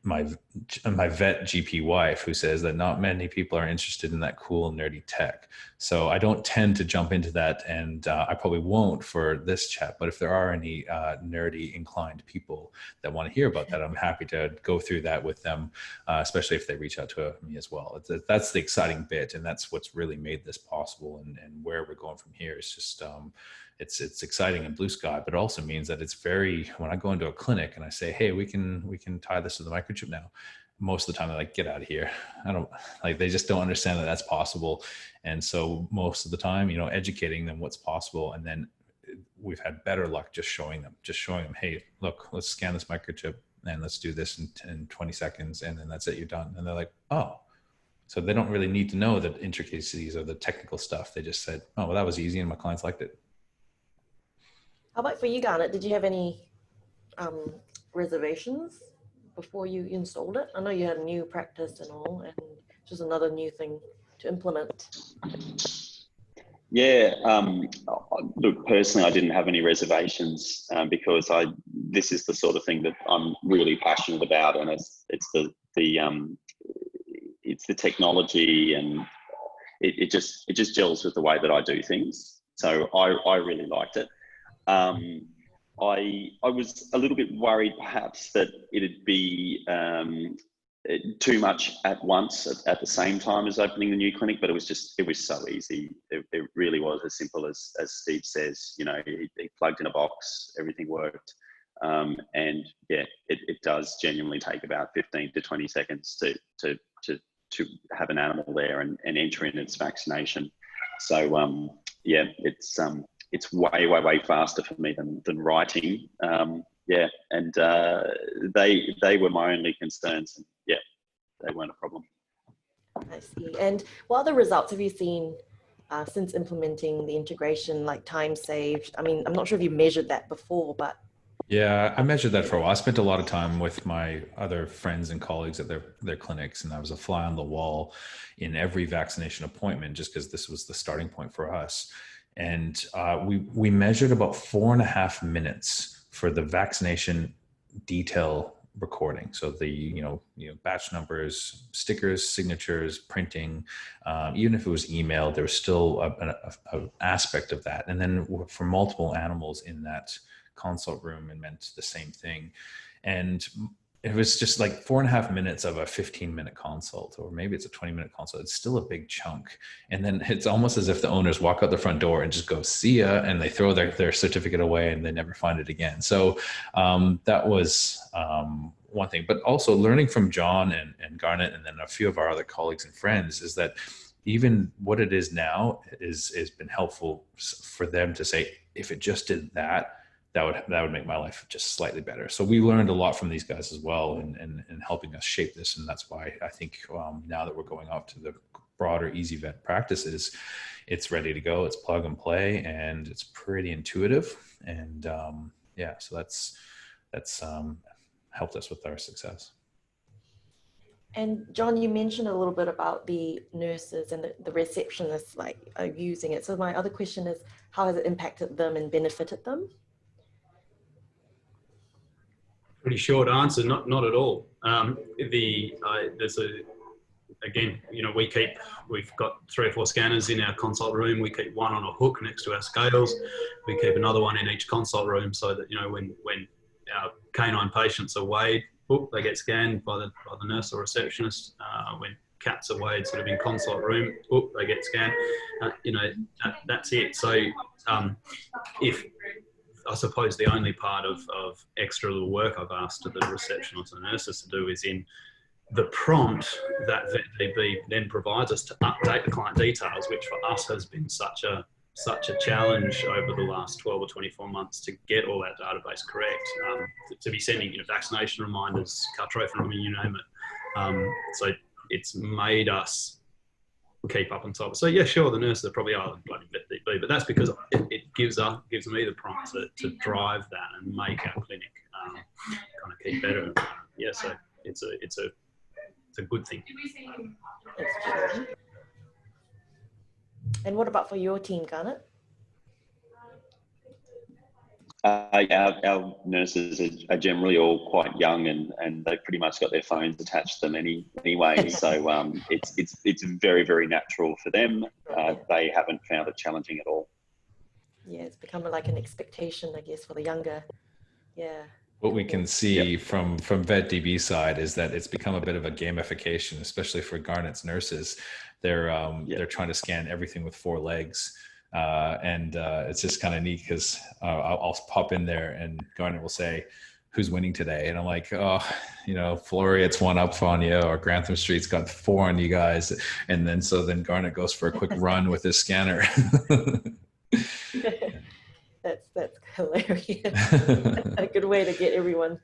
vet GP wife, who says that not many people are interested in that cool nerdy tech. So I don't tend to jump into that, and I probably won't for this chat. But if there are any nerdy inclined people that want to hear about that, I'm happy to go through that with them, especially if they reach out to me as well. That's the exciting bit, and that's what's really made this possible. And where we're going from here is just it's exciting and blue sky, but it also means that it's when I go into a clinic and I say, hey, we can tie this to the microchip now, most of the time they're like, get out of here. They just don't understand that that's possible. And so most of the time, educating them what's possible. And then we've had better luck just showing them, hey, look, let's scan this microchip and let's do this in 20 seconds. And then that's it, you're done. And they're like, oh, so they don't really need to know the intricacies or the technical stuff. They just said, oh, well, that was easy and my clients liked it. How about for you, Garnett? Did you have any reservations before you installed it? I know you had a new practice and all, and just another new thing to implement. Yeah, look, personally, I didn't have any reservations because this is the sort of thing that I'm really passionate about, and it's the technology, and it just gels with the way that I do things. So I really liked it. I was a little bit worried perhaps that it'd be too much at once at the same time as opening the new clinic, but it was so easy. It really was as simple as Steve says. He plugged in a box, everything worked, and yeah, it does genuinely take about 15 to 20 seconds to have an animal there and enter in its vaccination. So yeah, it's way faster for me than writing. Yeah, and they were my only concerns. And yeah, they weren't a problem. I see. And what other results have you seen since implementing the integration, like time saved? I mean, I'm not sure if you measured that before, but. Yeah, I measured that for a while. I spent a lot of time with my other friends and colleagues at their clinics, and I was a fly on the wall in every vaccination appointment just because this was the starting point for us. And we measured about 4.5 minutes for the vaccination detail recording. So the batch numbers, stickers, signatures, printing, even if it was emailed, there was still an aspect of that. And then for multiple animals in that consult room, it meant the same thing. And it was just like 4.5 minutes of a 15-minute consult, or maybe it's a 20-minute consult. It's still a big chunk. And then it's almost as if the owners walk out the front door and just go, see ya, and they throw their certificate away and they never find it again. So that was one thing. But also learning from John and Garnett and then a few of our other colleagues and friends is that even what it is now has been helpful for them to say, if it just did that would make my life just slightly better. So we learned a lot from these guys as well in helping us shape this. And that's why I think now that we're going off to the broader ezyVet practices, it's ready to go. It's plug and play, and it's pretty intuitive. And yeah, so that's helped us with our success. And John, you mentioned a little bit about the nurses and the receptionists are using it. So my other question is, how has it impacted them and benefited them? Pretty short answer, not at all. There's a again, we've got 3 or 4 scanners in our consult room. We keep one on a hook next to our scales. We keep another one in each consult room so that, when our canine patients are weighed, they get scanned by the nurse or receptionist. When cats are weighed sort of in consult room, they get scanned. That's it. So if I suppose the only part of extra little work I've asked the receptionists and nurses to do is in the prompt that VetDB then provides us to update the client details, which for us has been such a challenge over the last 12 or 24 months to get all that database correct, to be sending vaccination reminders, car trophy, you name it. So it's made us keep up on top. So yeah, sure, the nurses are probably bloody VetDB, but that's because it gives me the prompt to drive that and make our clinic kind of keep better. Yeah, so it's a good thing. And what about for your team, Garnett? Our nurses are generally all quite young, and they've pretty much got their phones attached to them anyway. So it's very, very natural for them. They haven't found it challenging at all. Yeah, it's become like an expectation, I guess, for the younger. Yeah. What we can see from VetDB side is that it's become a bit of a gamification, especially for Garnett's nurses. They're trying to scan everything with 4 legs. And it's just kind of neat because I'll pop in there and Garnett will say, "Who's winning today?" And I'm like, "Oh, Floriet's 1 up on you, or Grantham Street's got 4 on you guys." And then Garnett goes for a quick run with his scanner. That's hilarious. A good way to get everyone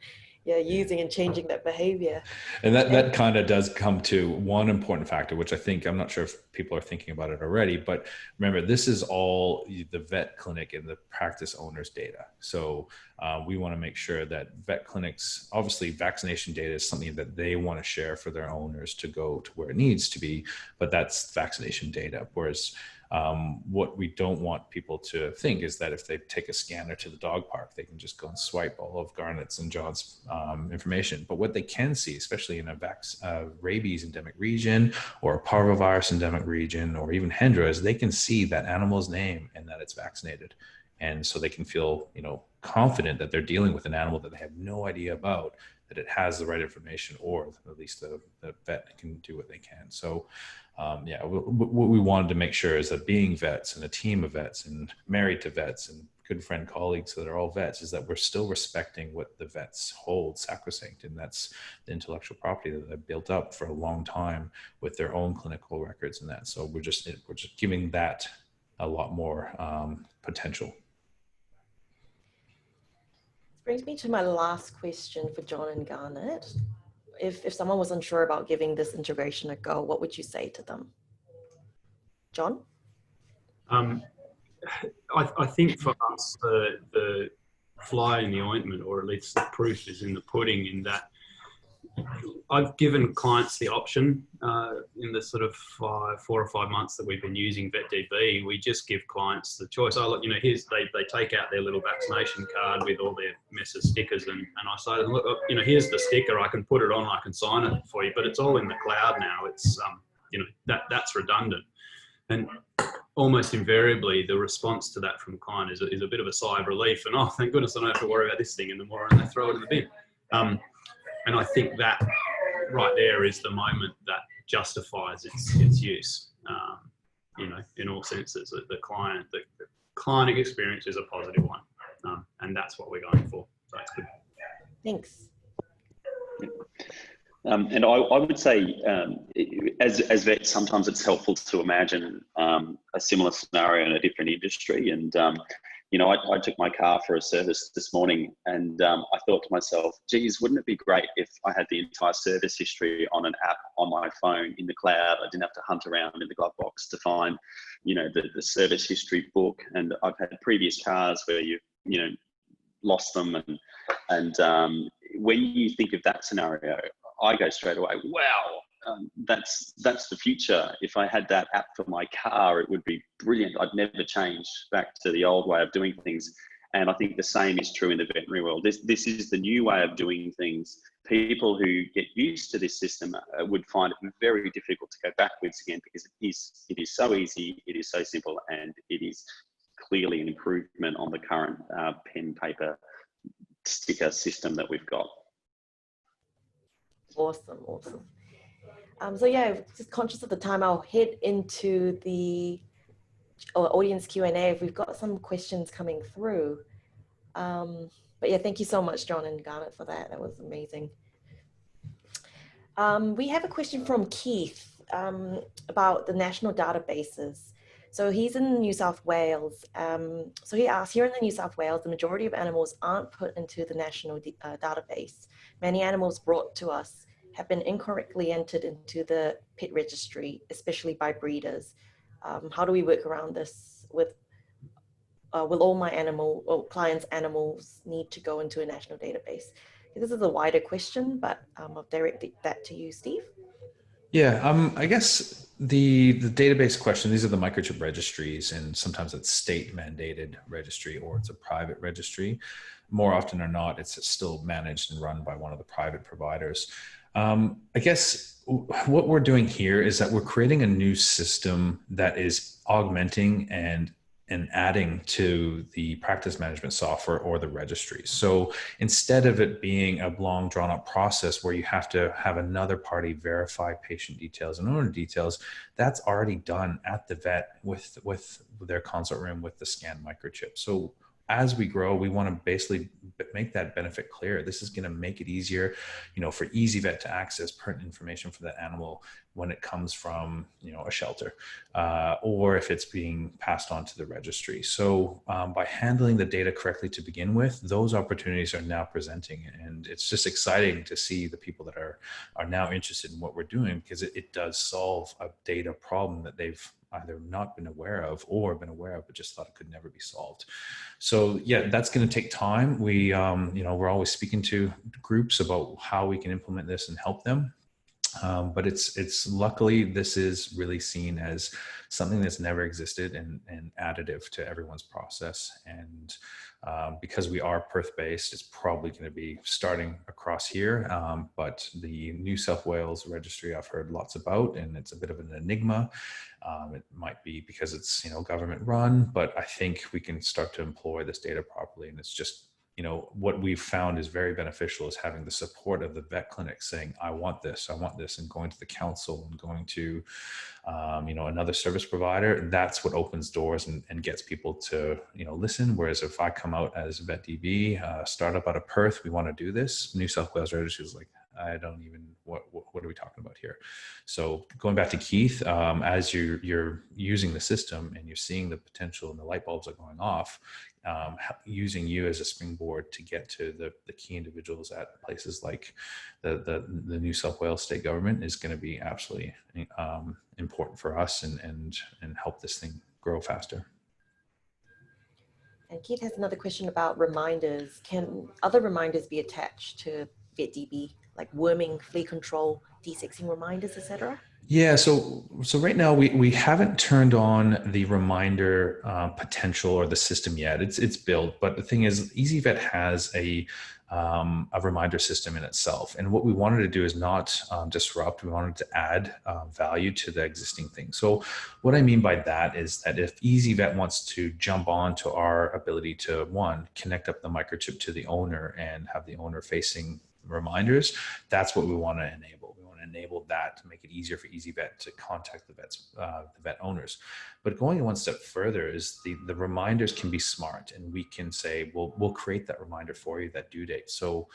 using and changing that behavior. And that kind of does come to one important factor, which I think, I'm not sure if people are thinking about it already, but remember, this is all the vet clinic and the practice owner's data. So we want to make sure that vet clinics, obviously vaccination data is something that they want to share for their owners to go to where it needs to be, but that's vaccination data. Whereas what we don't want people to think is that if they take a scanner to the dog park, they can just go and swipe all of Garnett's and John's information. But what they can see, especially in a rabies endemic region or a parvovirus endemic region, or even Hendra, is they can see that animal's name and that it's vaccinated. And so they can feel, confident that they're dealing with an animal that they have no idea about, that it has the right information, or at least the vet can do what they can. So what we wanted to make sure is that being vets and a team of vets and married to vets and good friend colleagues that are all vets, is that we're still respecting what the vets hold sacrosanct, and that's the intellectual property that they've built up for a long time with their own clinical records and that. So we're just giving that a lot more potential. Brings me to my last question for John and Garnett. If someone was unsure about giving this integration a go, what would you say to them? John? I think for us, the fly in the ointment, or at least the proof is in the pudding, in that I've given clients the option in the sort of 4 or 5 months that we've been using VetDB. We just give clients the choice. Oh, look, here's they take out their little vaccination card with all their mess of stickers, and I say to them, look, here's the sticker. I can put it on, I can sign it for you, but it's all in the cloud now. It's that's redundant, and almost invariably the response to that from the client is a bit of a sigh of relief, and oh, thank goodness I don't have to worry about this thing anymore, and they throw it in the bin. And I think that right there is the moment that justifies its use, in all senses. The client experience is a positive one, and that's what we're going for. So it's good. Thanks. And I would say, as vets, sometimes it's helpful to imagine a similar scenario in a different industry. And I took my car for a service this morning, and I thought to myself, geez, wouldn't it be great if I had the entire service history on an app on my phone in the cloud? I didn't have to hunt around in the glove box to find, the service history book. And I've had previous cars where you lost them. And when you think of that scenario, I go straight away, wow, that's the future. If I had that app for my car, it would be brilliant. I'd never change back to the old way of doing things. And I think the same is true in the veterinary world. This is the new way of doing things. People who get used to this system would find it very difficult to go backwards again, because it is so easy, it is so simple, and it is clearly an improvement on the current pen paper sticker system that we've got. Awesome, awesome. So yeah, just conscious of the time, I'll head into the audience Q&A if we've got some questions coming through. But yeah, thank you so much, John and Garnett, for that. That was amazing. We have a question from Keith about the national databases. So he's in New South Wales. So he asks, here in the New South Wales, the majority of animals aren't put into the national database. Many animals brought to us have been incorrectly entered into the pet registry, especially by breeders. How do we work around this with, will all my clients' animals need to go into a national database? This is a wider question, but I'll direct that to you, Steve. Yeah, I guess the database question, these are the microchip registries, and sometimes it's state mandated registry or it's a private registry. More often or not, it's still managed and run by one of the private providers. I guess what we're doing here is that we're creating a new system that is augmenting and adding to the practice management software or the registry. So instead of it being a long drawn out process where you have to have another party verify patient details and owner details, that's already done at the vet with their consult room with the scanned microchip. So as we grow, we want to basically make that benefit clear. This is going to make it easier, for ezyVet to access pertinent information for that animal when it comes from, a shelter, or if it's being passed on to the registry. So by handling the data correctly to begin with, those opportunities are now presenting, and it's just exciting to see the people that are now interested in what we're doing, because it does solve a data problem that they've either not been aware of or been aware of, but just thought it could never be solved. So yeah, that's going to take time. We're always speaking to groups about how we can implement this and help them. But it's luckily, this is really seen as something that's never existed and additive to everyone's process. And because we are Perth-based, it's probably going to be starting across here. But the New South Wales registry I've heard lots about, and it's a bit of an enigma. It might be because it's government run, but I think we can start to employ this data properly. And it's just, what we've found is very beneficial is having the support of the vet clinic saying, I want this, and going to the council and going to, another service provider. That's what opens doors and gets people to, listen. Whereas if I come out as VetDB, startup out of Perth, we want to do this, New South Wales registry is like, I don't even, what are we talking about here? So going back to Keith, as you're using the system and you're seeing the potential and the light bulbs are going off, using you as a springboard to get to the key individuals at places like the New South Wales state government is going to be absolutely important for us and help this thing grow faster. And Keith has another question about reminders. Can other reminders be attached to VetDB, like worming, flea control, desexing reminders, etc.? Yeah, so right now we haven't turned on the reminder potential or the system yet. It's built, but the thing is, ezyVet has a reminder system in itself, and what we wanted to do is not disrupt. We wanted to add value to the existing thing. So what I mean by that is that if ezyVet wants to jump on to our ability to, one, connect up the microchip to the owner and have the owner facing reminders, that's what we want to enable. We want to enable that to make it easier for ezyVet to contact the vet owners. But going one step further is the reminders can be smart, and we can say, well, we'll create that reminder for you, that due date. So,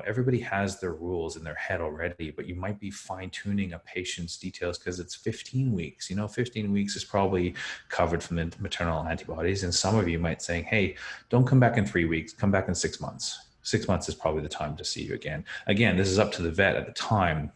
everybody has their rules in their head already, but you might be fine tuning a patient's details because it's 15 weeks. 15 weeks is probably covered from the maternal antibodies. And some of you might say, hey, don't come back in 3 weeks, come back in 6 months. 6 months is probably the time to see you again. Again, this is up to the vet at the time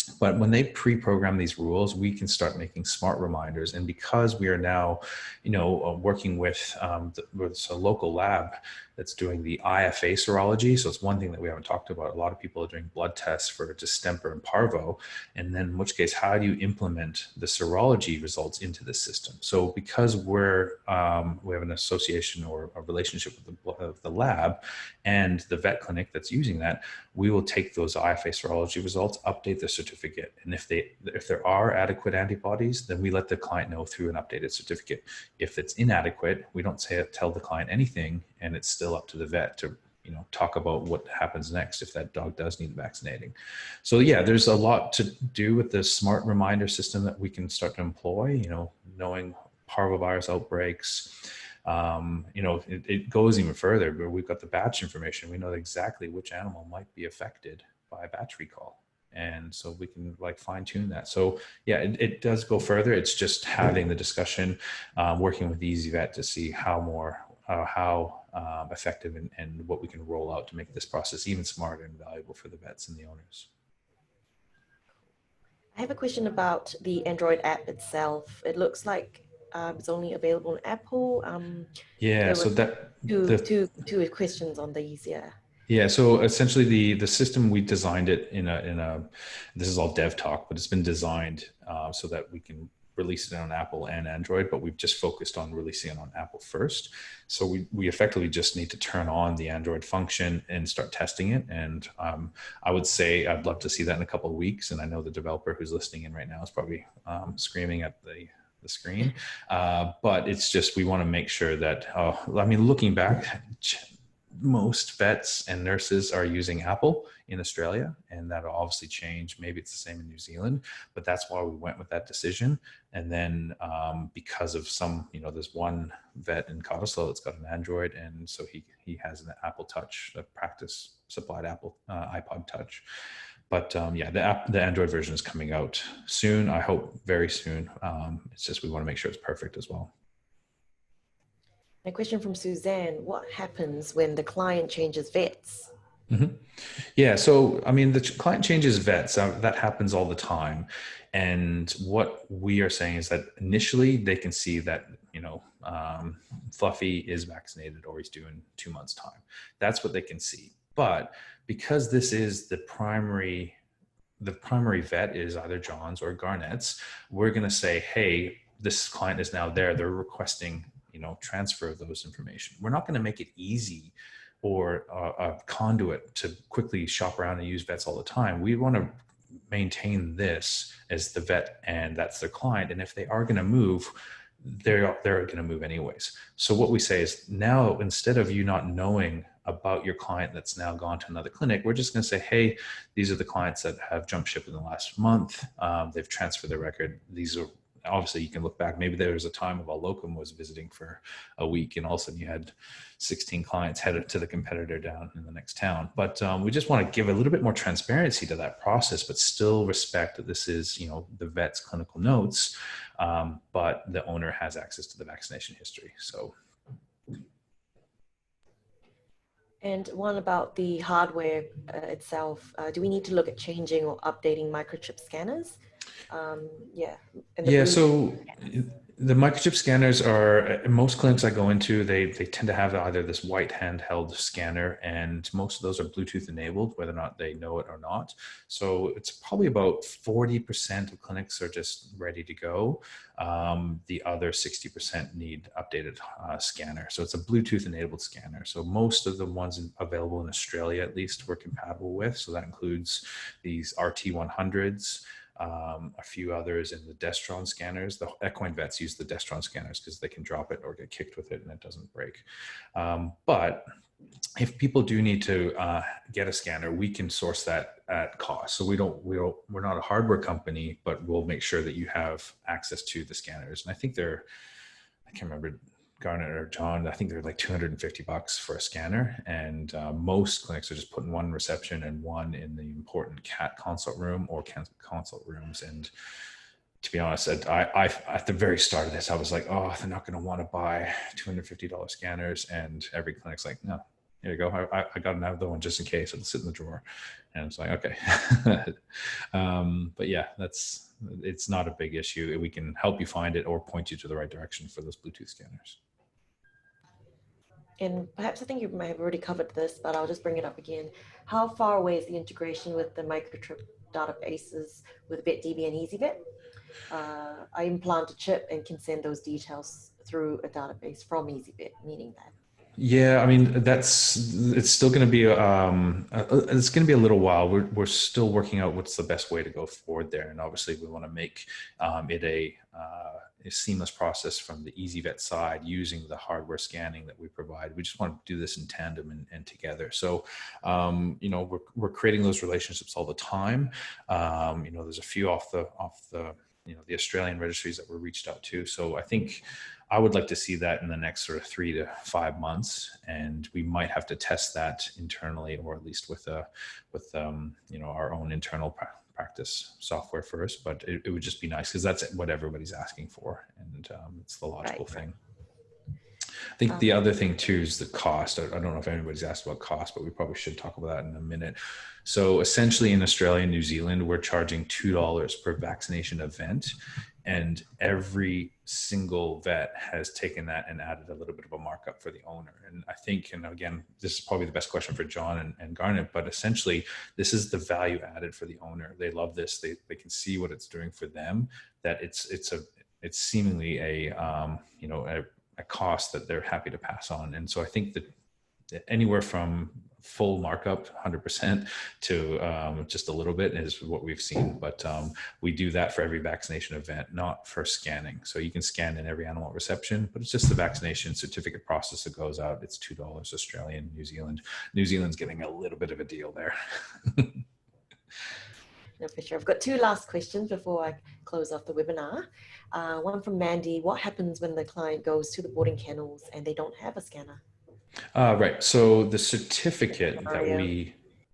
But when they pre-program these rules, we can start making smart reminders. And because we are now, working with a local lab that's doing the IFA serology. So it's one thing that we haven't talked about. A lot of people are doing blood tests for distemper and parvo. And then in which case, how do you implement the serology results into the system? So because we have an association or a relationship with the lab and the vet clinic that's using that, we will take those IFA serology results, update the certificate. And if there are adequate antibodies, then we let the client know through an updated certificate. If it's inadequate, we don't tell the client anything, and it's still up to the vet to talk about what happens next if that dog does need vaccinating. So yeah, there's a lot to do with the smart reminder system that we can start to employ, knowing parvovirus outbreaks. It goes even further, but we've got the batch information. We know exactly which animal might be affected by a batch recall. And so we can fine tune that. So yeah, it does go further. It's just having the discussion, working with ezyVet to see how effective and what we can roll out to make this process even smarter and valuable for the vets and the owners. I have a question about the Android app itself. It looks like it's only available on Apple. Yeah, so that two questions on these. Yeah, so essentially the system, we designed it in a this is all dev talk, but it's been designed so that we can release it on Apple and Android, but we've just focused on releasing it on Apple first. So we effectively just need to turn on the Android function and start testing it. And I would say I'd love to see that in a couple of weeks. And I know the developer who's listening in right now is probably screaming at the screen, but it's just, we want to make sure that, looking back, most vets and nurses are using Apple in Australia, and that'll obviously change. Maybe it's the same in New Zealand, but that's why we went with that decision. And then because of some, there's one vet in Cottesloe that's got an Android, and so he has an Apple Touch, a practice supplied Apple iPod Touch. But the Android version is coming out soon. I hope very soon. It's just we want to make sure it's perfect as well. A question from Suzanne: what happens when the client changes vets? Mm-hmm. Yeah, so the client changes vets. That happens all the time. And what we are saying is that initially they can see that Fluffy is vaccinated or he's due in 2 months' time. That's what they can see. But because this is the primary vet is either John's or Garnett's, we're going to say, hey, this client is now there. They're requesting transfer of those information. We're not going to make it easy or a conduit to quickly shop around and use vets all the time. We want to maintain this as the vet, and that's their client. And if they are going to move, they're going to move anyways. So what we say is, now, instead of you not knowing about your client that's now gone to another clinic, we're just going to say, hey, these are the clients that have jumped ship in the last month. They've transferred their record. These are, obviously you can look back, maybe there was a time of a locum was visiting for a week and all of a sudden you had 16 clients headed to the competitor down in the next town. But we just want to give a little bit more transparency to that process, but still respect that this is, the vet's clinical notes, but the owner has access to the vaccination history. So. And one about the hardware itself. Do we need to look at changing or updating microchip scanners? So the microchip scanners are, most clinics I go into, they tend to have either this white handheld scanner, and most of those are Bluetooth enabled, whether or not they know it or not. So it's probably about 40% of clinics are just ready to go. The other 60% need updated scanner. So it's a Bluetooth enabled scanner. So most of the ones available in Australia, at least, we're compatible with. So that includes these RT100s, a few others in the Destron scanners. The equine vets use the Destron scanners because they can drop it or get kicked with it and it doesn't break. But if people do need to get a scanner, we can source that at cost. So we're not a hardware company, but we'll make sure that you have access to the scanners. And I think I can't remember, Garnett or John, I think they're like $250 for a scanner. And most clinics are just putting one in reception and one in the important cat consult room or consult rooms. And to be honest, I at the very start of this, I was like, oh, they're not going to want to buy $250 scanners. And every clinic's like, no, here you go. I got another one just in case. It'll sit in the drawer. And it's like, okay. But yeah, it's not a big issue. We can help you find it or point you to the right direction for those Bluetooth scanners. And perhaps I think you may have already covered this, but I'll just bring it up again. How far away is the integration with the microchip databases with VetDB and ezyVet? I implant a chip and can send those details through a database from ezyVet, meaning that. Yeah, I mean, it's still going to be it's going to be a little while. We're still working out what's the best way to go forward there, and obviously we want to make it a seamless process from the ezyVet side using the hardware scanning that we provide. We just want to do this in tandem and together. So, you know, we're creating those relationships all the time. You know, there's a few off the you know, the Australian registries that were reached out to. So I think I would like to see that in the next sort of 3 to 5 months, and we might have to test that internally, or at least with you know, our own internal practice software first. But it would just be nice because that's what everybody's asking for, and it's the logical thing. I think the other thing too is the cost. I don't know if anybody's asked about cost, but we probably should talk about that in a minute. So essentially in Australia and New Zealand, we're charging $2 per vaccination event. And every single vet has taken that and added a little bit of a markup for the owner. And I think, and again, this is probably the best question for John and Garnett, but essentially this is the value added for the owner. They love this. They can see what it's doing for them, that it's seemingly a, you know, a cost that they're happy to pass on. And so I think that anywhere from full markup 100% to just a little bit is what we've seen. But we do that for every vaccination event, not for scanning. So you can scan in every animal at reception, but it's just the vaccination certificate process that goes out. It's $2 Australian, New Zealand. New Zealand's getting a little bit of a deal there. No, for sure. I've got 2 last questions before I close off the webinar. One from Mandy. What happens when the client goes to the boarding kennels and they don't have a scanner? Right. So the certificate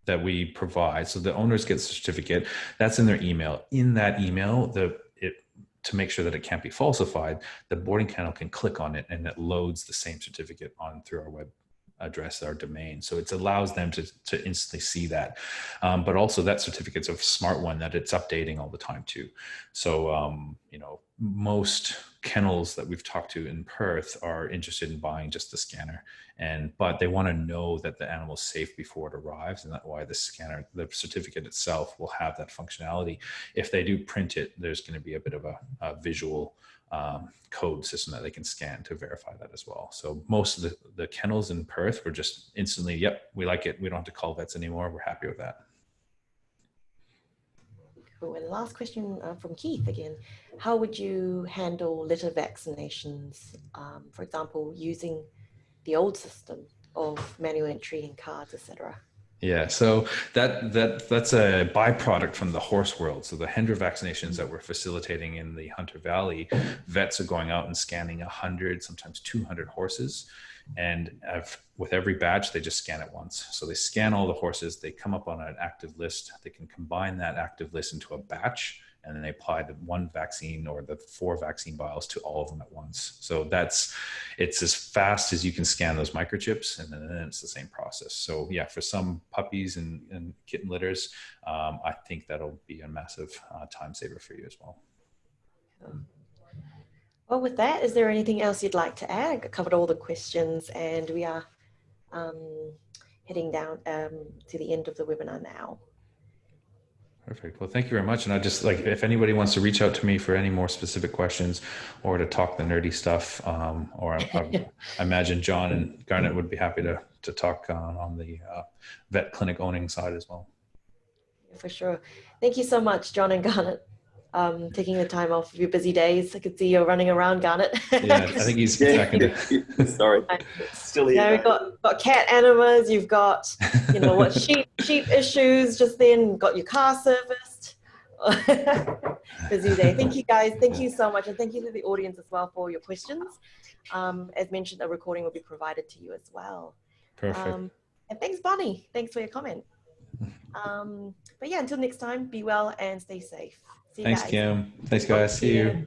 that we provide, so the owners get the certificate, that's in their email. In that email, to make sure that it can't be falsified, the boarding kennel can click on it and it loads the same certificate on through our web address, our domain. So it allows them to instantly see that. But also that certificate's a smart one that it's updating all the time too. So, you know, most kennels that we've talked to in Perth are interested in buying just the scanner, but they want to know that the animal's safe before it arrives, and that's why the scanner, the certificate itself, will have that functionality. If they do print it, there's going to be a bit of a visual code system that they can scan to verify that as well. So most of the kennels in Perth were just instantly, yep, we like it. We don't have to call vets anymore. We're happy with that. Cool. And last question from Keith again. How would you handle litter vaccinations, for example, using the old system of manual entry in cards, etc.? Yeah, so that's a byproduct from the horse world. So the Hendra vaccinations that we're facilitating in the Hunter Valley, vets are going out and scanning 100, sometimes 200 horses. And with every batch, they just scan it once. So they scan all the horses, they come up on an active list, they can combine that active list into a batch, and then they apply the 1 vaccine or the 4 vaccine vials to all of them at once. So it's as fast as you can scan those microchips, and then it's the same process. So yeah, for some puppies and kitten litters, I think that'll be a massive time saver for you as well. Well, with that, is there anything else you'd like to add? I covered all the questions, and we are heading down to the end of the webinar now. Perfect. Well, thank you very much. And I just like, if anybody wants to reach out to me for any more specific questions or to talk the nerdy stuff, or I imagine John and Garnett would be happy to talk on the vet clinic owning side as well. For sure. Thank you so much, John and Garnett, taking the time off of your busy days. I could see you're running around, Garnett. Yeah, I think he's back into. Sorry, still here. Yeah, we've got cat animals. You've got, you know, what sheep issues. Just then got your car serviced. Busy day. Thank you, guys. Thank you so much, and thank you to the audience as well for your questions. As mentioned, a recording will be provided to you as well. Perfect. And thanks, Bonnie. Thanks for your comment. But yeah, until next time, be well and stay safe. See you Thanks, guys. Kim. Thanks, guys. See you.